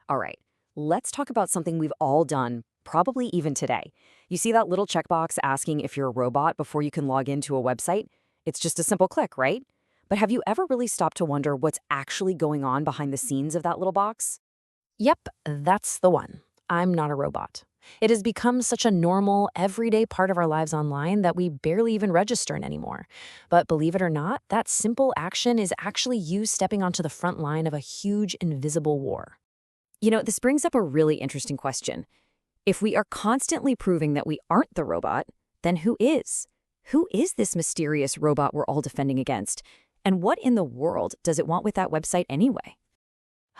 All right, let's talk about something we've all done, probably even today. You see that little checkbox asking if you're a robot before you can log into a website? It's just a simple click, right? But have you ever really stopped to wonder what's actually going on behind the scenes of that little box? Yep, that's the one. I'm not a robot. It has become such a normal, everyday part of our lives online that we barely even register it anymore. But believe it or not, that simple action is actually you stepping onto the front line of a huge invisible war. This brings up a really interesting question. If we are constantly proving that we aren't the robot, then who is? Who is this mysterious robot we're all defending against? And what in the world does it want with that website anyway?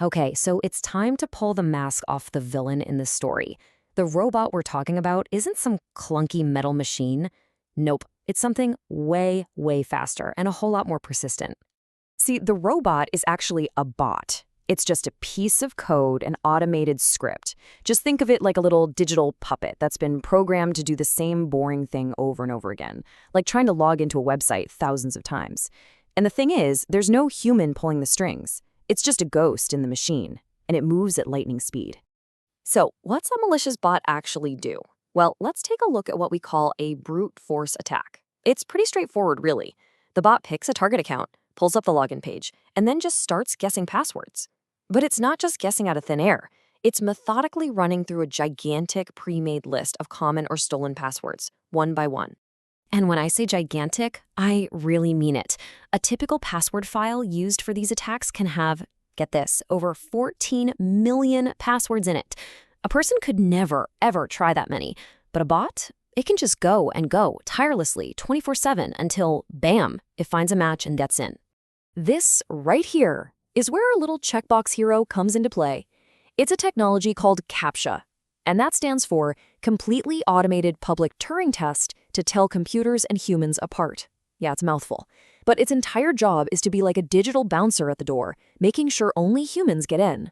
Okay, so it's time to pull the mask off the villain in this story. The robot we're talking about isn't some clunky metal machine. Nope, it's something way, way faster and a whole lot more persistent. See, the robot is actually a bot. It's just a piece of code, an automated script. Just think of it like a little digital puppet that's been programmed to do the same boring thing over and over again, like trying to log into a website thousands of times. And the thing is, there's no human pulling the strings. It's just a ghost in the machine, and it moves at lightning speed. So, what's a malicious bot actually do? Well, let's take a look at what we call a brute force attack. It's pretty straightforward, really. The bot picks a target account, pulls up the login page, and then just starts guessing passwords. But it's not just guessing out of thin air. It's methodically running through a gigantic pre-made list of common or stolen passwords, one by one. And when I say gigantic, I really mean it. A typical password file used for these attacks can have, get this, over 14 million passwords in it. A person could never, ever try that many. But a bot? It can just go and go tirelessly 24/7 until, bam, it finds a match and gets in. This right here is where our little checkbox hero comes into play. It's a technology called Captcha, and that stands for Completely Automated Public Turing Test to Tell Computers and Humans Apart. Yeah, it's a mouthful. But its entire job is to be like a digital bouncer at the door, making sure only humans get in.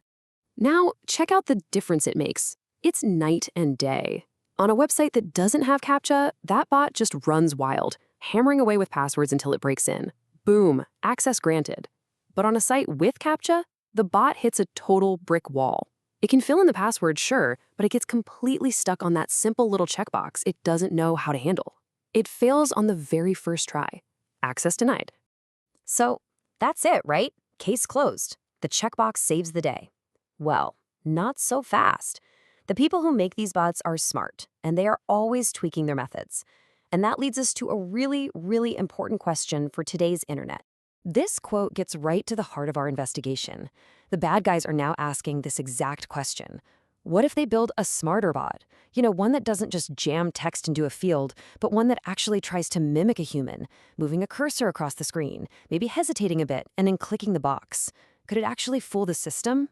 Now, check out the difference it makes. It's night and day. On a website that doesn't have Captcha, that bot just runs wild, hammering away with passwords until it breaks in. Boom, access granted. But on a site with Captcha, the bot hits a total brick wall. It can fill in the password, sure, but it gets completely stuck on that simple little checkbox it doesn't know how to handle. It fails on the very first try. Access denied. So that's it, right? Case closed. The checkbox saves the day. Well, not so fast. The people who make these bots are smart, and they are always tweaking their methods. And that leads us to a really, really important question for today's internet. This quote gets right to the heart of our investigation. The bad guys are now asking this exact question. What if they build a smarter bot? One that doesn't just jam text into a field, but one that actually tries to mimic a human, moving a cursor across the screen, maybe hesitating a bit, and then clicking the box. Could it actually fool the system?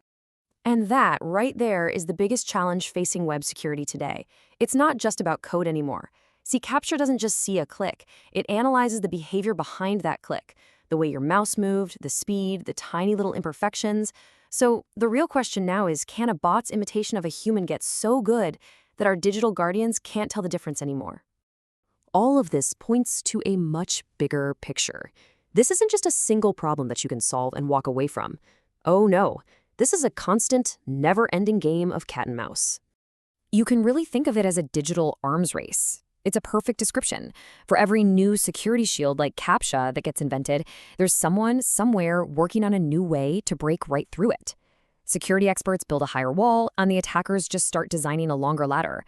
And that, right there, is the biggest challenge facing web security today. It's not just about code anymore. See, Captcha doesn't just see a click. It analyzes the behavior behind that click, the way your mouse moved, the speed, the tiny little imperfections. So the real question now is, can a bot's imitation of a human get so good that our digital guardians can't tell the difference anymore? All of this points to a much bigger picture. This isn't just a single problem that you can solve and walk away from. Oh no, this is a constant, never-ending game of cat and mouse. You can really think of it as a digital arms race. It's a perfect description. For every new security shield like Captcha that gets invented, there's someone somewhere working on a new way to break right through it. Security experts build a higher wall, and the attackers just start designing a longer ladder.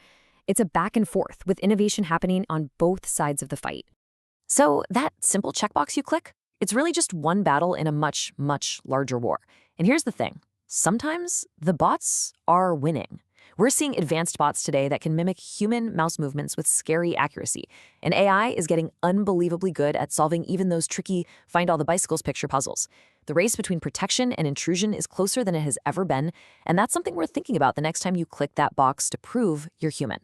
It's a back and forth, with innovation happening on both sides of the fight. So that simple checkbox you click, it's really just one battle in a much, much larger war. And here's the thing. Sometimes the bots are winning. We're seeing advanced bots today that can mimic human mouse movements with scary accuracy. And AI is getting unbelievably good at solving even those tricky find all the bicycles picture puzzles. The race between protection and intrusion is closer than it has ever been, and that's something worth thinking about the next time you click that box to prove you're human.